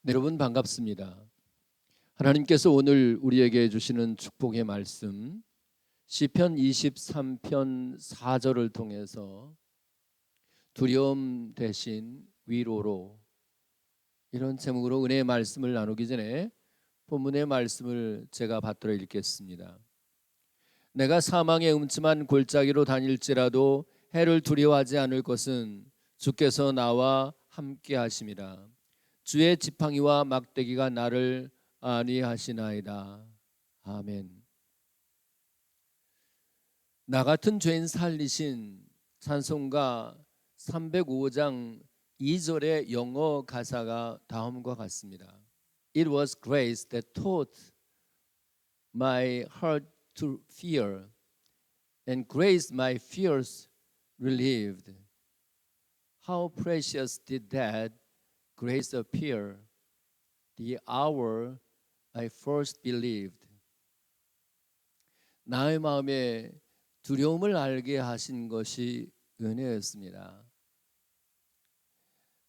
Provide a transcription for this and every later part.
네, 여러분 반갑습니다. 하나님께서 오늘 우리에게 주시는 축복의 말씀 시편 23편 4절을 통해서 두려움 대신 위로로, 이런 제목으로 은혜의 말씀을 나누기 전에 본문의 말씀을 제가 받들어 읽겠습니다. 내가 사망의 음침한 골짜기로 다닐지라도 해를 두려워하지 않을 것은 주께서 나와 함께 하심이라. 주의 지팡이와 막대기가 나를 안위하시나이다. 아멘. 나 같은 죄인 살리신 찬송가 305장 2절의 영어 가사가 다음과 같습니다. It was grace that taught my heart to fear, and grace my fears relieved. How precious did that grace appear, the hour I first believed. 나의 마음에 두려움을 알게 하신 것이 은혜였습니다.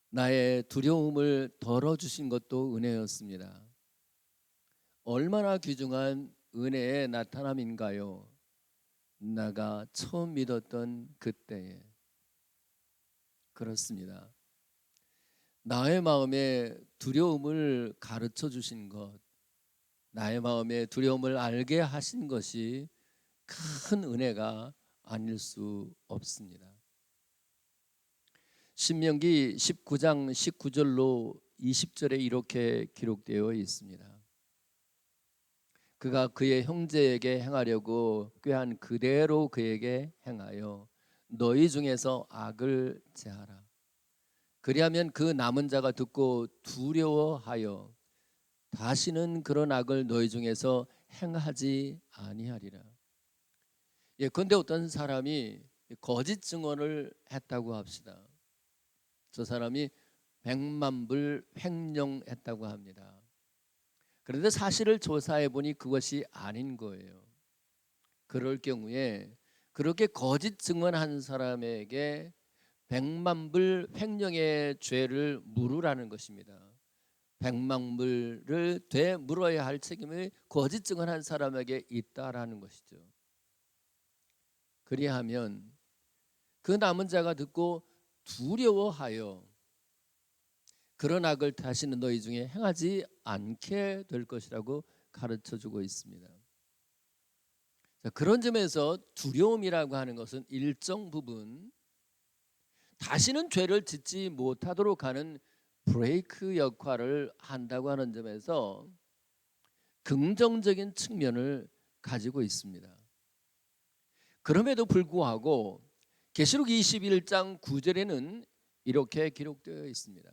나의 두려움을 덜어주신 것도 은혜였습니다. 얼마나 귀중한 은혜의 나타남인가요? 나가 처음 믿었던 그때에. 그렇습니다. 나의 마음에 두려움을 가르쳐 주신 것, 나의 마음에 두려움을 알게 하신 것이 큰 은혜가 아닐 수 없습니다. 신명기 19장 19절로 20절에 이렇게 기록되어 있습니다. 그가 그의 형제에게 행하려고 꾀한 그대로 그에게 행하여 너희 중에서 악을 제하라. 그리하면 그 남은 자가 듣고 두려워하여 다시는 그런 악을 너희 중에서 행하지 아니하리라. 예컨대 어떤 사람이 거짓 증언을 했다고 합시다. 저 사람이 100만 불 횡령했다고 합니다. 그런데 사실을 조사해 보니 그것이 아닌 거예요. 그럴 경우에 그렇게 거짓 증언한 사람에게 100만 불 횡령의 죄를 물으라는 것입니다. 100만 불을 되물어야 할 책임이 거짓 증언한 사람에게 있다라는 것이죠. 그리하면 그 남은 자가 듣고 두려워하여 그런 악을 다시는 너희 중에 행하지 않게 될 것이라고 가르쳐주고 있습니다. 자, 그런 점에서 두려움이라고 하는 것은 일정 부분 다시는 죄를 짓지 못하도록 하는 브레이크 역할을 한다고 하는 점에서 긍정적인 측면을 가지고 있습니다. 그럼에도 불구하고 계시록 21장 9절에는 이렇게 기록되어 있습니다.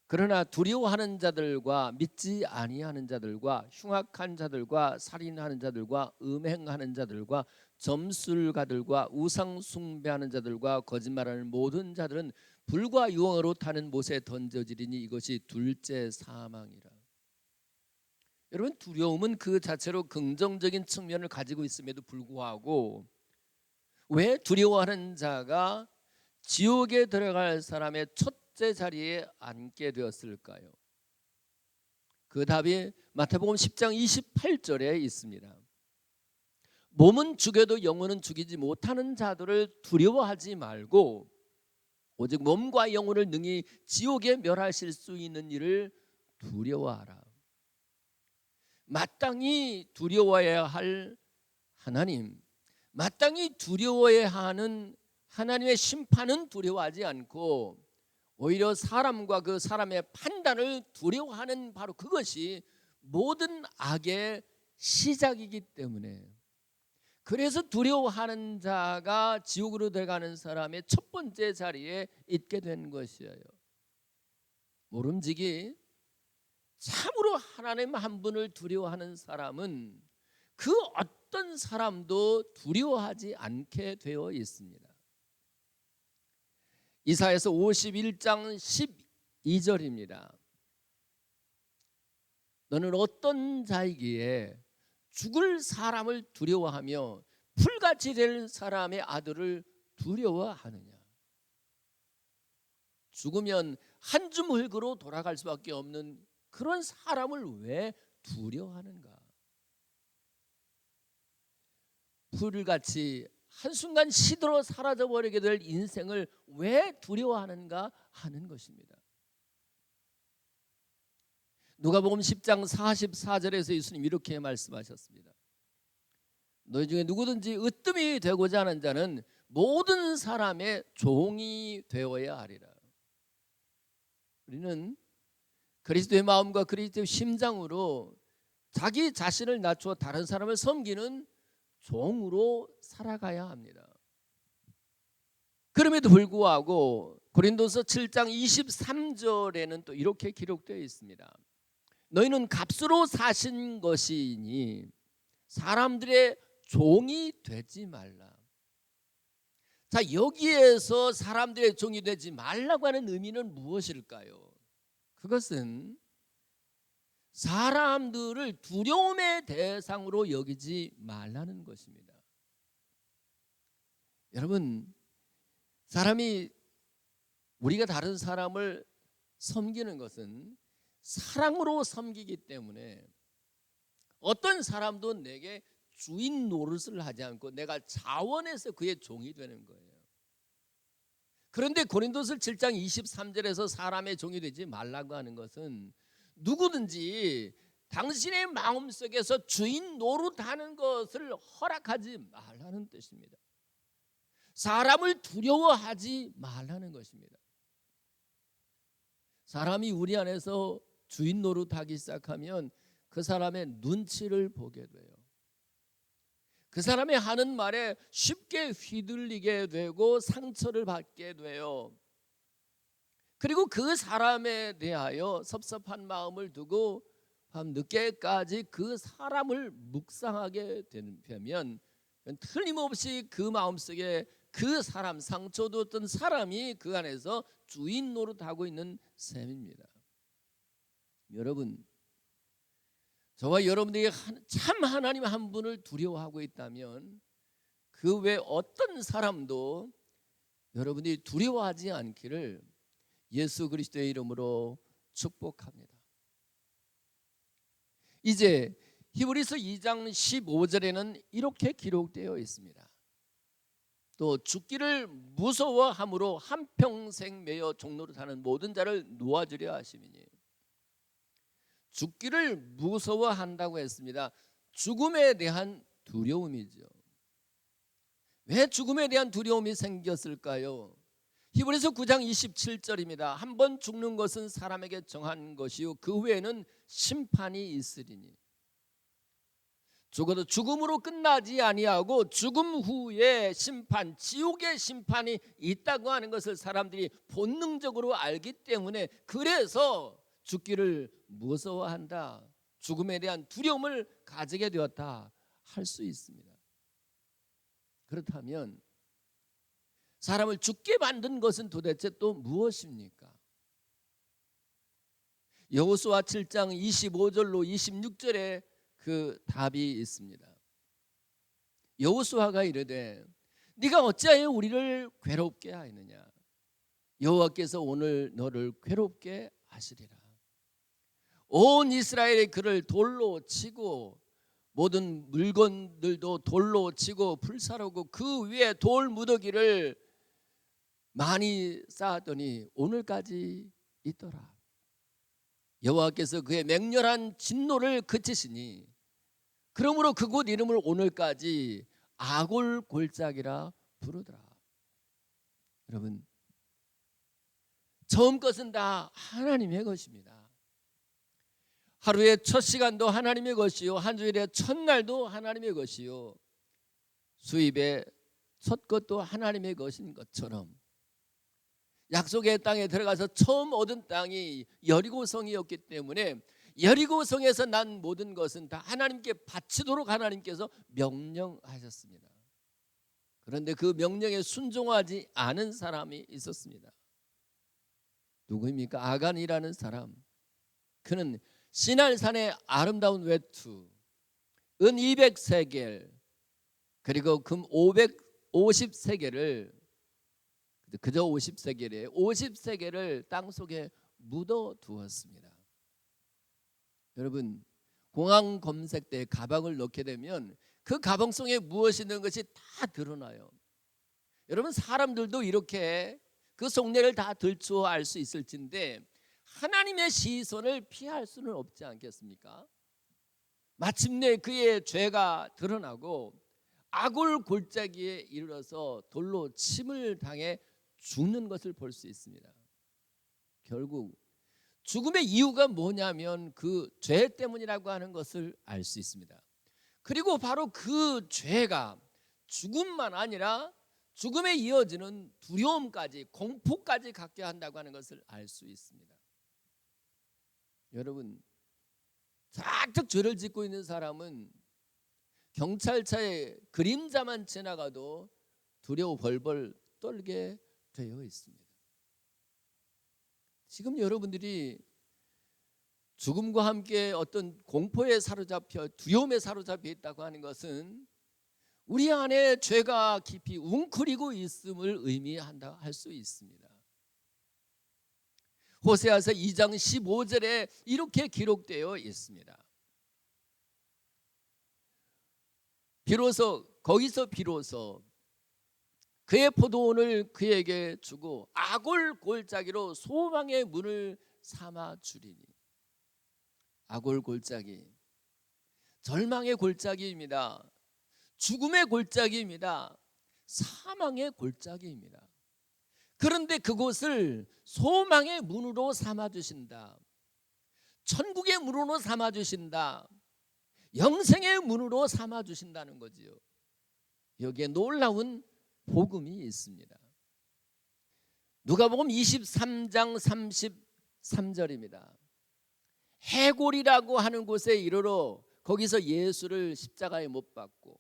그러나 두려워하는 자들과 믿지 아니하는 자들과 흉악한 자들과 살인하는 자들과 음행하는 자들과 점술가들과 우상 숭배하는 자들과 거짓말하는 모든 자들은 불과 유황으로 타는 못에 던져지리니 이것이 둘째 사망이라. 여러분, 두려움은 그 자체로 긍정적인 측면을 가지고 있음에도 불구하고 왜 두려워하는 자가 지옥에 들어갈 사람의 첫째 자리에 앉게 되었을까요? 그 답이 마태복음 10장 28절에 있습니다. 몸은 죽여도 영혼은 죽이지 못하는 자들을 두려워하지 말고 오직 몸과 영혼을 능히 지옥에 멸하실 수 있는 이를 두려워하라. 마땅히 두려워해야 할 하나님, 마땅히 두려워해야 하는 하나님의 심판은 두려워하지 않고 오히려 사람과 그 사람의 판단을 두려워하는 바로 그것이 모든 악의 시작이기 때문에 그래서 두려워하는 자가 지옥으로 들어가는 사람의 첫 번째 자리에 있게 된 것이에요. 모름지기 참으로 하나님 한 분을 두려워하는 사람은 그 어떤 사람도 두려워하지 않게 되어 있습니다. 이사야서 51장 12절입니다. 너는 어떤 자이기에 죽을 사람을 두려워하며 풀같이 될 사람의 아들을 두려워하느냐. 죽으면 한 줌 흙으로 돌아갈 수밖에 없는 그런 사람을 왜 두려워하는가. 풀같이 한순간 시들어 사라져버리게 될 인생을 왜 두려워하는가 하는 것입니다. 누가복음 10장 44절에서 예수님 이렇게 말씀하셨습니다. 너희 중에 누구든지 으뜸이 되고자 하는 자는 모든 사람의 종이 되어야 하리라. 우리는 그리스도의 마음과 그리스도의 심장으로 자기 자신을 낮추어 다른 사람을 섬기는 종으로 살아가야 합니다. 그럼에도 불구하고 고린도서 7장 23절에는 또 이렇게 기록되어 있습니다. 너희는 값으로 사신 것이니 사람들의 종이 되지 말라. 자, 여기에서 사람들의 종이 되지 말라고 하는 의미는 무엇일까요? 그것은 사람들을 두려움의 대상으로 여기지 말라는 것입니다. 여러분, 사람이 우리가 다른 사람을 섬기는 것은 사랑으로 섬기기 때문에 어떤 사람도 내게 주인 노릇을 하지 않고 내가 자원해서 그의 종이 되는 거예요. 그런데 고린도서 7장 23절에서 사람의 종이 되지 말라고 하는 것은 누구든지 당신의 마음속에서 주인 노릇하는 것을 허락하지 말라는 뜻입니다. 사람을 두려워하지 말라는 것입니다. 사람이 우리 안에서 주인 노릇하기 시작하면 그 사람의 눈치를 보게 돼요. 그 사람이 하는 말에 쉽게 휘둘리게 되고 상처를 받게 돼요. 그리고 그 사람에 대하여 섭섭한 마음을 두고 밤 늦게까지 그 사람을 묵상하게 되면 틀림없이 그 마음속에 그 사람, 상처줬던 사람이 그 안에서 주인 노릇하고 있는 셈입니다. 여러분, 저와 여러분들이 참 하나님 한 분을 두려워하고 있다면 그 외 어떤 사람도 여러분들이 두려워하지 않기를 예수 그리스도의 이름으로 축복합니다. 이제 히브리서 2장 15절에는 이렇게 기록되어 있습니다. 또 죽기를 무서워함으로 한평생 매여 종로로 사는 모든 자를 놓아주려 하심이니. 죽기를 무서워한다고 했습니다. 죽음에 대한 두려움이죠. 왜 죽음에 대한 두려움이 생겼을까요? 히브리서 9장 27절입니다. 한 번 죽는 것은 사람에게 정한 것이요 그 후에는 심판이 있으리니. 죽어도 죽음으로 끝나지 아니하고 죽음 후에 심판, 지옥의 심판이 있다고 하는 것을 사람들이 본능적으로 알기 때문에 그래서 죽기를 무서워한다, 죽음에 대한 두려움을 가지게 되었다 할 수 있습니다. 그렇다면 사람을 죽게 만든 것은 도대체 또 무엇입니까? 여호수아 7장 25절로 26절에 그 답이 있습니다. 여호수아가 이르되 네가 어찌하여 우리를 괴롭게 하느냐? 여호와께서 오늘 너를 괴롭게 하시리라. 온 이스라엘이 그를 돌로 치고 모든 물건들도 돌로 치고 불사르고 그 위에 돌 무더기를 많이 쌓았더니 오늘까지 있더라. 여호와께서 그의 맹렬한 진노를 그치시니 그러므로 그곳 이름을 오늘까지 아골 골짜기라 부르더라. 여러분, 처음 것은 다 하나님의 것입니다. 하루의 첫 시간도 하나님의 것이요 한 주일의 첫날도 하나님의 것이요 수입의 첫 것도 하나님의 것인 것처럼 약속의 땅에 들어가서 처음 얻은 땅이 여리고성이었기 때문에 여리고성에서 난 모든 것은 다 하나님께 바치도록 하나님께서 명령하셨습니다. 그런데 그 명령에 순종하지 않은 사람이 있었습니다. 누구입니까? 아간이라는 사람. 그는 시날산의 아름다운 외투, 은 200세겔, 그리고 금 550세겔을, 그저 50세겔에 50세겔을 땅속에 묻어 두었습니다. 여러분, 공항 검색대에 가방을 넣게 되면 그 가방 속에 무엇이 있는 것이 다 드러나요. 여러분, 사람들도 이렇게 그 속내를 다 들추어 알 수 있을진데 하나님의 시선을 피할 수는 없지 않겠습니까? 마침내 그의 죄가 드러나고 아골 골짜기에 이르러서 돌로 침을 당해 죽는 것을 볼 수 있습니다. 결국 죽음의 이유가 뭐냐면 그 죄 때문이라고 하는 것을 알 수 있습니다. 그리고 바로 그 죄가 죽음만 아니라 죽음에 이어지는 두려움까지, 공포까지 갖게 한다고 하는 것을 알 수 있습니다. 여러분, 잔뜩 죄를 짓고 있는 사람은 경찰차에 그림자만 지나가도 두려워 벌벌 떨게 되어 있습니다. 지금 여러분들이 죽음과 함께 어떤 공포에 사로잡혀 두려움에 사로잡혀 있다고 하는 것은 우리 안에 죄가 깊이 웅크리고 있음을 의미한다 할 수 있습니다. 호세아서 2장 15절에 이렇게 기록되어 있습니다. 거기서 비로소 그의 포도원을 그에게 주고 아골 골짜기로 소망의 문을 삼아 주리니. 아골 골짜기, 절망의 골짜기입니다. 죽음의 골짜기입니다. 사망의 골짜기입니다. 그런데 그곳을 소망의 문으로 삼아 주신다. 천국의 문으로 삼아 주신다. 영생의 문으로 삼아 주신다는 거지요. 여기에 놀라운 복음이 있습니다. 누가복음 23장 33절입니다. 해골이라고 하는 곳에 이르러 거기서 예수를 십자가에 못 박고,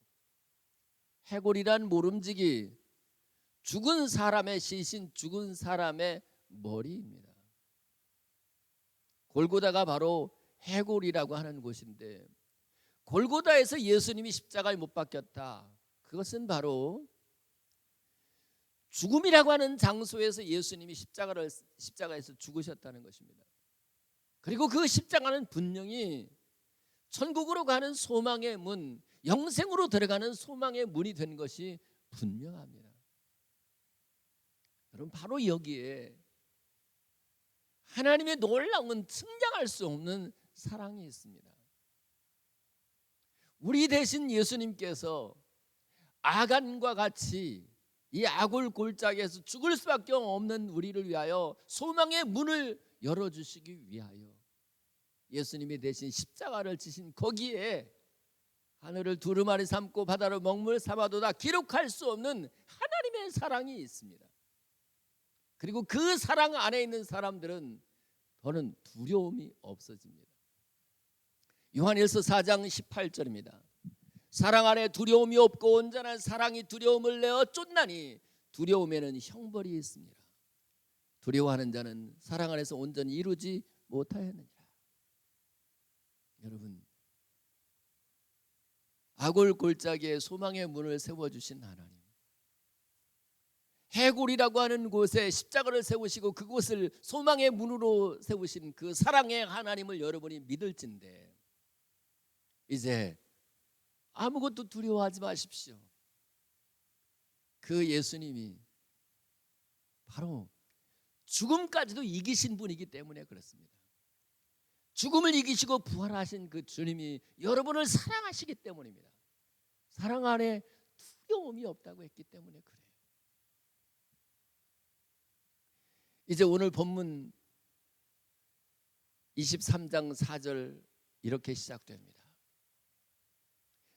해골이란 모름지기, 죽은 사람의 시신, 죽은 사람의 머리입니다. 골고다가 바로 해골이라고 하는 곳인데, 골고다에서 예수님이 십자가에 못 박혔다. 그것은 바로 죽음이라고 하는 장소에서 예수님이 십자가에서 죽으셨다는 것입니다. 그리고 그 십자가는 분명히 천국으로 가는 소망의 문, 영생으로 들어가는 소망의 문이 된 것이 분명합니다. 여러분, 바로 여기에 하나님의 놀라운 측량할 수 없는 사랑이 있습니다. 우리 대신 예수님께서 아간과 같이 이 아골 골짜기에서 죽을 수밖에 없는 우리를 위하여 소망의 문을 열어주시기 위하여 예수님이 대신 십자가를 지신 거기에 하늘을 두루마리 삼고 바다를 먹물 삼아도 다 기록할 수 없는 하나님의 사랑이 있습니다. 그리고 그 사랑 안에 있는 사람들은 더는 두려움이 없어집니다. 요한일서 4장 18절입니다. 사랑 안에 두려움이 없고 온전한 사랑이 두려움을 내어 쫓나니 두려움에는 형벌이 있습니다. 두려워하는 자는 사랑 안에서 온전히 이루지 못하였느니라. 여러분, 아골 골짜기에 소망의 문을 세워주신 하나님, 해골이라고 하는 곳에 십자가를 세우시고 그곳을 소망의 문으로 세우신 그 사랑의 하나님을 여러분이 믿을진데 이제 아무것도 두려워하지 마십시오. 그 예수님이 바로 죽음까지도 이기신 분이기 때문에 그렇습니다. 죽음을 이기시고 부활하신 그 주님이 여러분을 사랑하시기 때문입니다. 사랑 안에 두려움이 없다고 했기 때문에 그래요. 이제 오늘 본문 23장 4절 이렇게 시작됩니다.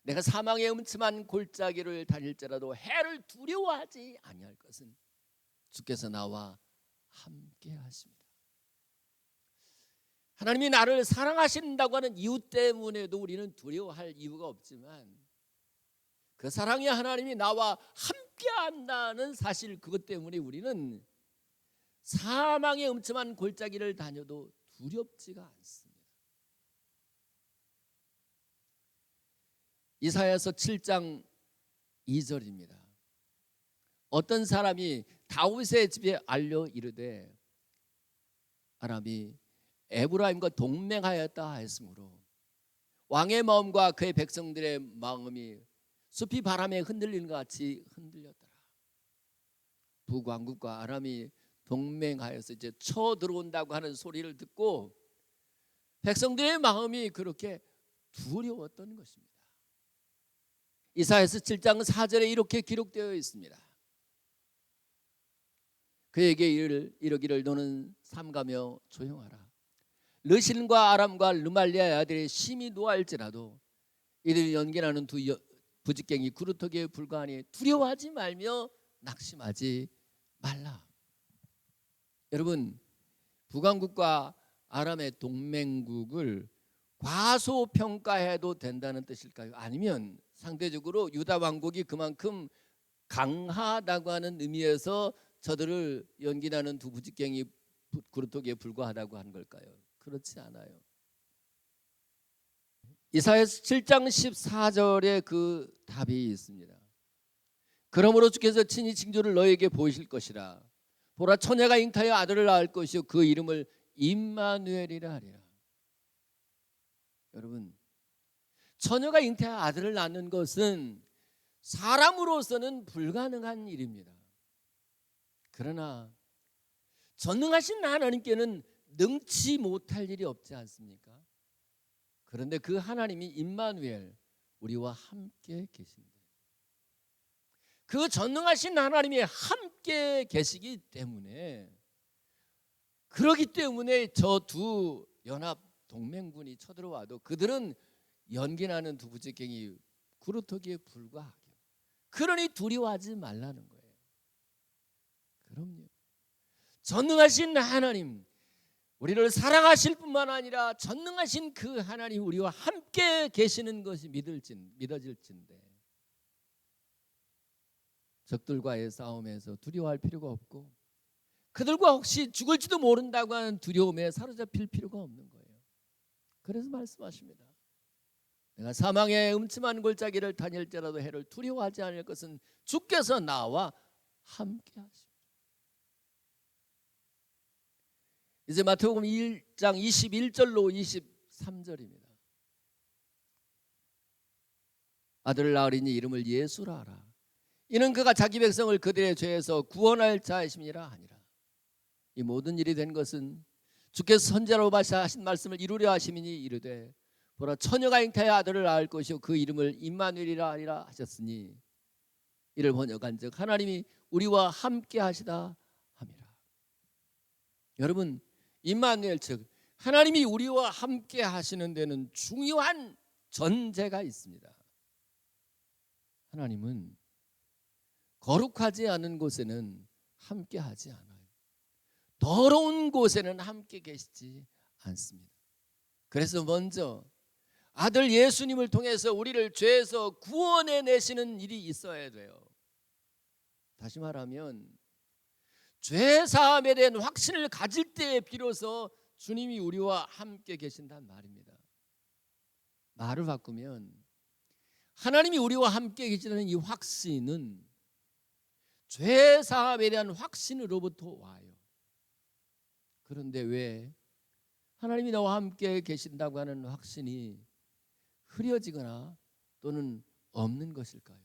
내가 사망의 음침한 골짜기를 다닐지라도 해를 두려워하지 아니할 것은 주께서 나와 함께 하십니다. 하나님이 나를 사랑하신다고 하는 이유 때문에도 우리는 두려워할 이유가 없지만 그 사랑의 하나님이 나와 함께 한다는 사실, 그것 때문에 우리는 사망의 음침한 골짜기를 다녀도 두렵지가 않습니다. 이사야서 7장 2절입니다. 어떤 사람이 다윗의 집에 알려 이르되 아람이 에브라임과 동맹하였다 하였으므로 왕의 마음과 그의 백성들의 마음이 숲이 바람에 흔들리는 것 같이 흔들렸더라. 북왕국과 아람이 동맹하여서 이제 쳐 들어온다고 하는 소리를 듣고 백성들의 마음이 그렇게 두려웠던 것입니다. 이사야서 7장 4절에 이렇게 기록되어 있습니다. 그에게 이르기를 너는 삼가며 조용하라. 르신과 아람과 르말리아의 아들이 심히 노할지라도 이들이 연기나는 두 부직갱이 구루터기에 불과하니 두려워하지 말며 낙심하지 말라. 여러분, 북왕국과 아람의 동맹국을 과소평가해도 된다는 뜻일까요? 아니면 상대적으로 유다 왕국이 그만큼 강하다고 하는 의미에서 저들을 연기나는 두 부직갱이 구루터기에 불과하다고 하는 걸까요? 그렇지 않아요. 이사야서 7장 14절에 그 답이 있습니다. 그러므로 주께서 친히 징조를 너에게 보이실 것이라. 보라, 처녀가 잉타하여 아들을 낳을 것이요 그 이름을 임마누엘이라 하리라. 여러분, 처녀가 잉타하여 아들을 낳는 것은 사람으로서는 불가능한 일입니다. 그러나 전능하신 하나님께는 능치 못할 일이 없지 않습니까? 그런데 그 하나님이 임마누엘, 우리와 함께 계신데, 그 전능하신 하나님이 함께 계시기 때문에, 그러기 때문에 저 두 연합 동맹군이 쳐들어와도 그들은 연기나는 두 부직갱이 구루터기에 불과하게, 그러니 두려워하지 말라는 거예요. 그럼요. 전능하신 하나님, 우리를 사랑하실 뿐만 아니라 전능하신 그 하나님 우리와 함께 계시는 것이 믿어질진데 적들과의 싸움에서 두려워할 필요가 없고 그들과 혹시 죽을지도 모른다고 하는 두려움에 사로잡힐 필요가 없는 거예요. 그래서 말씀하십니다. 내가 사망의 음침한 골짜기를 다닐지라도 해를 두려워하지 않을 것은 주께서 나와 함께 하십니다. 이제 마태복음 1장 21절로 23절입니다. 아들을 낳으리니 이름을 예수라 하라. 이는 그가 자기 백성을 그들의 죄에서 구원할 자이심이라 하니라. 이 모든 일이 된 것은 주께서 선지자로 하신 말씀을 이루려 하심이니 이르되 보라, 처녀가 잉타하여 아들을 낳을 것이요 그 이름을 임마누엘이라 하리라 하셨으니 이를 번역한즉 하나님이 우리와 함께 하시다 함이라. 여러분, 임마누엘 즉 하나님이 우리와 함께 하시는 데는 중요한 전제가 있습니다. 하나님은 거룩하지 않은 곳에는 함께 하지 않아요. 더러운 곳에는 함께 계시지 않습니다. 그래서 먼저 아들 예수님을 통해서 우리를 죄에서 구원해 내시는 일이 있어야 돼요. 다시 말하면 죄 사함에 대한 확신을 가질 때에 비로소 주님이 우리와 함께 계신단 말입니다. 말을 바꾸면 하나님이 우리와 함께 계시다는 이 확신은 죄 사함에 대한 확신으로부터 와요. 그런데 왜 하나님이 나와 함께 계신다고 하는 확신이 흐려지거나 또는 없는 것일까요?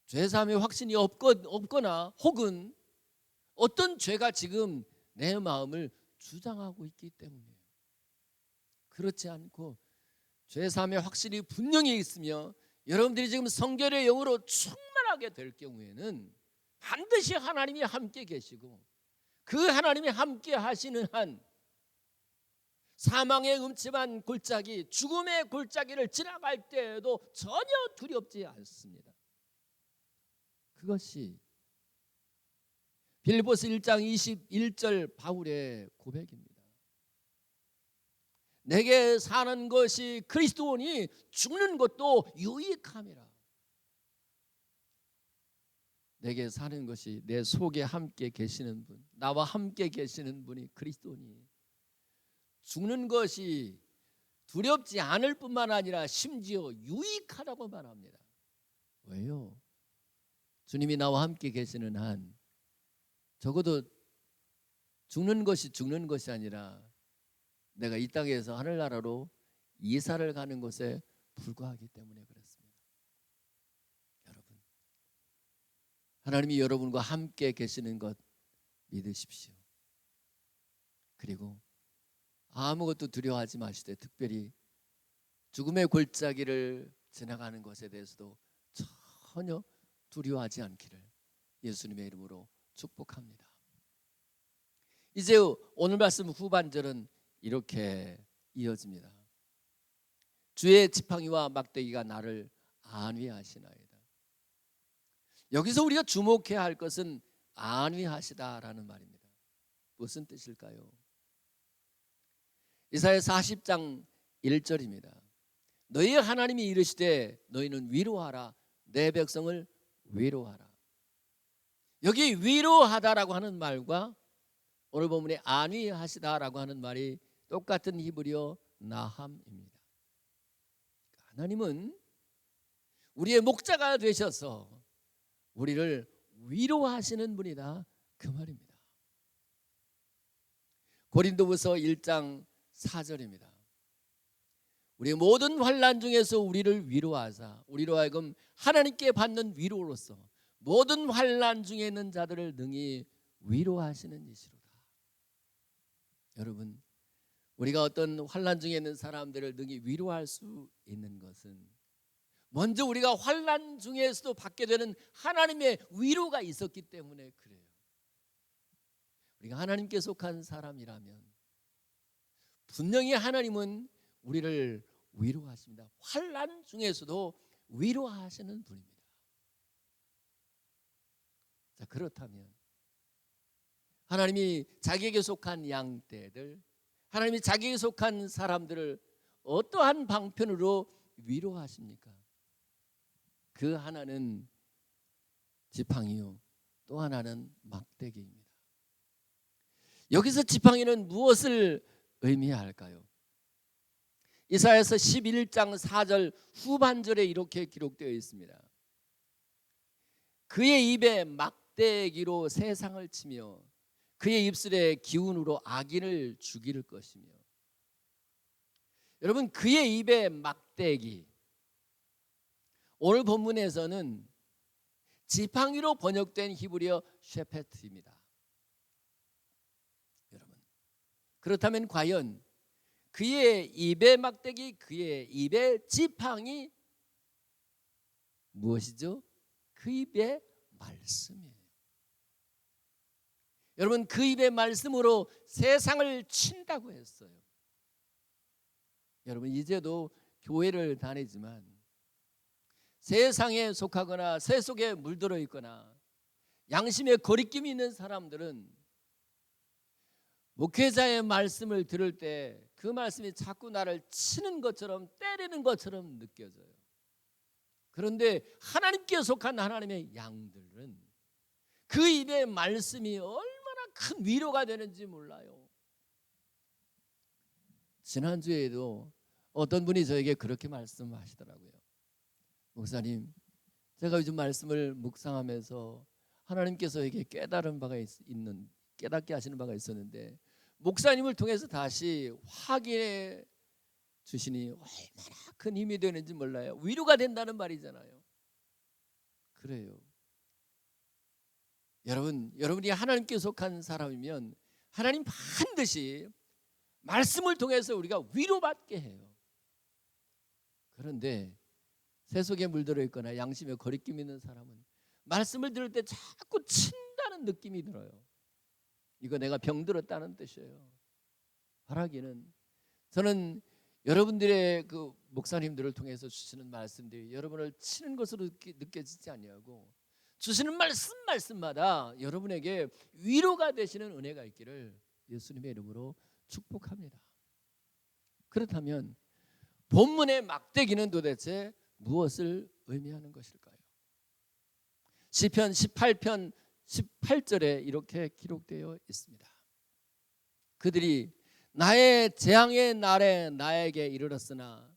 죄사함의 확신이 없거나 혹은 어떤 죄가 지금 내 마음을 주장하고 있기 때문이에요. 그렇지 않고 죄사함의 확신이 분명히 있으며 여러분들이 지금 성결의 영으로 충만하게 될 경우에는 반드시 하나님이 함께 계시고 그 하나님이 함께 하시는 한 사망의 음침한 골짜기, 죽음의 골짜기를 지나갈 때에도 전혀 두렵지 않습니다. 그것이 빌립보서 1장 21절 바울의 고백입니다. 내게 사는 것이 그리스도니 죽는 것도 유익함이라. 내게 사는 것이 내 속에 함께 계시는 분, 나와 함께 계시는 분이 그리스도니 죽는 것이 두렵지 않을 뿐만 아니라 심지어 유익하다고 말합니다. 왜요? 주님이 나와 함께 계시는 한 적어도 죽는 것이 아니라 내가 이 땅에서 하늘나라로 이사를 가는 것에 불과하기 때문에 그렇습니다. 여러분, 하나님이 여러분과 함께 계시는 것 믿으십시오. 그리고 아무것도 두려워하지 마시되 특별히 죽음의 골짜기를 지나가는 것에 대해서도 전혀 두려워하지 않기를 예수님의 이름으로 축복합니다. 이제 오늘 말씀 후반절은 이렇게 이어집니다. 주의 지팡이와 막대기가 나를 안위하시나이다. 여기서 우리가 주목해야 할 것은 안위하시다라는 말입니다. 무슨 뜻일까요? 이사야 40장 1절입니다. 너희의 하나님이 이르시되 너희는 위로하라, 내 백성을 위로하라. 여기 위로하다라고 하는 말과 오늘 본문에 안위하시다라고 하는 말이 똑같은 히브리어 나함입니다. 하나님은 우리의 목자가 되셔서 우리를 위로하시는 분이다, 그 말입니다. 고린도후서 1장 4절입니다. 우리의 모든 환난 중에서 우리를 위로하사 우리로 하여금 하나님께 받는 위로로서 모든 환난 중에 있는 자들을 능히 위로하시는 이시로다. 여러분, 우리가 어떤 환난 중에 있는 사람들을 능히 위로할 수 있는 것은 먼저 우리가 환난 중에서도 받게 되는 하나님의 위로가 있었기 때문에 그래요. 우리가 하나님께 속한 사람이라면 분명히 하나님은 우리를 위로하십니다. 환난 중에서도 위로하시는 분입니다. 자, 그렇다면 하나님이 자기에게 속한 양떼들, 하나님이 자기에게 속한 사람들을 어떠한 방편으로 위로하십니까? 그 하나는 지팡이요, 또 하나는 막대기입니다. 여기서 지팡이는 무엇을 의미할까요? 이사야서 11장 4절 후반절에 이렇게 기록되어 있습니다. 그의 입에 막대기로 세상을 치며 그의 입술에 기운으로 악인을 죽일 것이며. 여러분, 그의 입에 막대기, 오늘 본문에서는 지팡이로 번역된 히브리어 셰페트입니다. 여러분, 그렇다면 과연 그의 입의 막대기, 그의 입의 지팡이 무엇이죠? 그 입의 말씀이에요. 여러분, 그 입의 말씀으로 세상을 친다고 했어요. 여러분, 이제도 교회를 다니지만 세상에 속하거나 세 속에 물들어 있거나 양심에 거리낌이 있는 사람들은 목회자의 말씀을 들을 때 그 말씀이 자꾸 나를 치는 것처럼, 때리는 것처럼 느껴져요. 그런데 하나님께 속한 하나님의 양들은 그 입의 말씀이 얼마나 큰 위로가 되는지 몰라요. 지난주에도 어떤 분이 저에게 그렇게 말씀하시더라고요. 목사님, 제가 요즘 말씀을 묵상하면서 하나님께서에게 깨닫게 하시는 바가 있었는데 목사님을 통해서 다시 확인해 주시니 얼마나 큰 힘이 되는지 몰라요. 위로가 된다는 말이잖아요. 그래요. 여러분이 하나님께 속한 사람이면 하나님 반드시 말씀을 통해서 우리가 위로받게 해요. 그런데 세속에 물들어 있거나 양심에 거리낌 있는 사람은 말씀을 들을 때 자꾸 친다는 느낌이 들어요. 이거 내가 병들었다는 뜻이에요. 바라기는 저는 여러분들의 그 목사님들을 통해서 주시는 말씀들이 여러분을 치는 것으로 느껴지지 아니하고 주시는 말씀마다 여러분에게 위로가 되시는 은혜가 있기를 예수님의 이름으로 축복합니다. 그렇다면 본문의 막대기는 도대체 무엇을 의미하는 것일까요? 시편 18편 18절에 이렇게 기록되어 있습니다. 그들이 나의 재앙의 날에 나에게 이르렀으나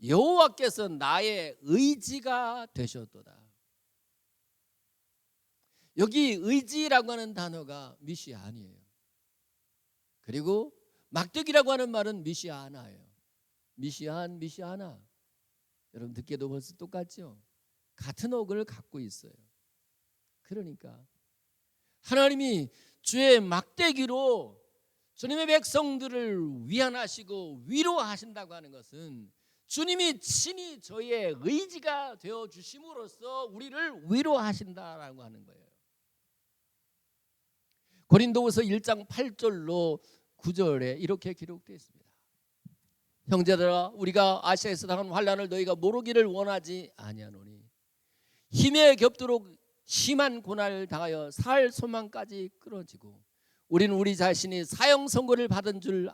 여호와께서 나의 의지가 되셨도다. 여기 의지라고 하는 단어가 미시아니에요. 그리고 막대기라고 하는 말은 미시아나예요. 미시아나. 여러분 듣기에도 벌써 똑같죠? 같은 어근을 갖고 있어요. 그러니까 하나님이 주의 막대기로 주님의 백성들을 위안하시고 위로하신다고 하는 것은 주님이 친히 저희의 의지가 되어 주심으로써 우리를 위로하신다라고 하는 거예요. 고린도후서 1장 8절로 9절에 이렇게 기록되어 있습니다. 형제들아, 우리가 아시아에서 당한 환난을 너희가 모르기를 원하지 아니하노니 힘에 겹도록 심한 고난을 당하여 살 소망까지 끊어지고 우리는 우리 자신이 사형 선고를 받은 줄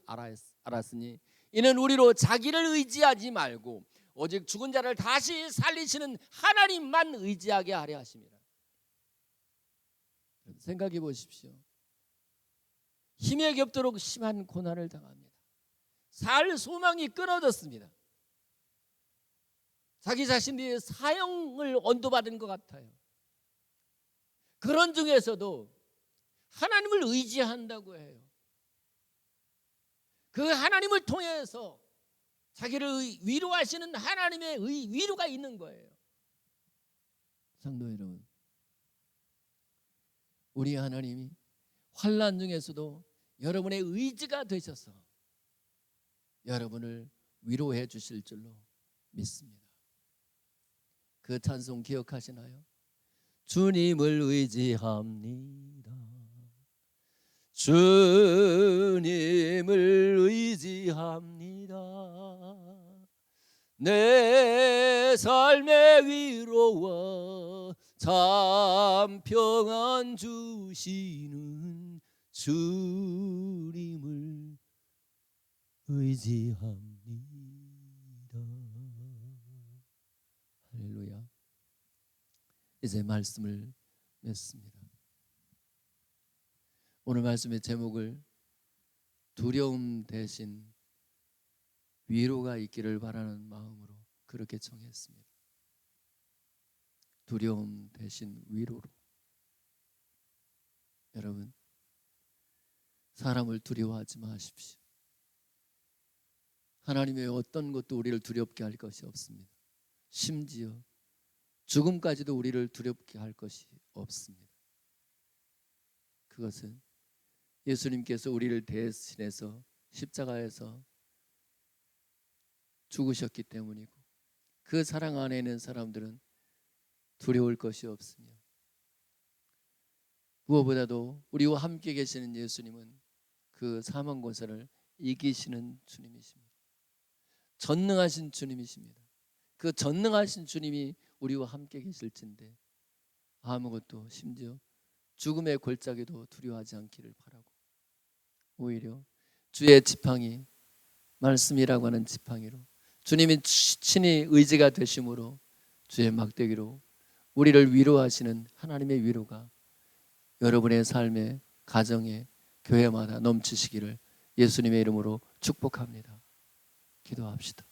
알았으니 이는 우리로 자기를 의지하지 말고 오직 죽은 자를 다시 살리시는 하나님만 의지하게 하려 하심이라. 생각해 보십시오. 힘에 겹도록 심한 고난을 당합니다. 살 소망이 끊어졌습니다. 자기 자신이 사형을 언도받은 것 같아요. 그런 중에서도 하나님을 의지한다고 해요. 그 하나님을 통해서 자기를 위로하시는 하나님의 위로가 있는 거예요. 성도 여러분, 우리 하나님이 환난 중에서도 여러분의 의지가 되셔서 여러분을 위로해 주실 줄로 믿습니다. 그 찬송 기억하시나요? 주님을 의지합니다. 주님을 의지합니다. 내 삶의 위로와 참 평안 주시는 주님을 의지합니다. 할렐루야. 이제 말씀을 맺습니다. 오늘 말씀의 제목을 두려움 대신 위로가 있기를 바라는 마음으로 그렇게 정했습니다. 두려움 대신 위로로. 여러분, 사람을 두려워하지 마십시오. 하나님의 어떤 것도 우리를 두렵게 할 것이 없습니다. 심지어 죽음까지도 우리를 두렵게 할 것이 없습니다. 그것은 예수님께서 우리를 대신해서 십자가에서 죽으셨기 때문이고 그 사랑 안에 있는 사람들은 두려울 것이 없으며 무엇보다도 우리와 함께 계시는 예수님은 그 사망 권세를 이기시는 주님이십니다. 전능하신 주님이십니다. 그 전능하신 주님이 우리와 함께 계실진데 아무것도 심지어 죽음의 골짜기도 두려워하지 않기를 바라고 오히려 주의 지팡이 말씀이라고 하는 지팡이로 주님이 친히 의지가 되심으로 주의 막대기로 우리를 위로하시는 하나님의 위로가 여러분의 삶에 가정에 교회마다 넘치시기를 예수님의 이름으로 축복합니다. 기도합시다.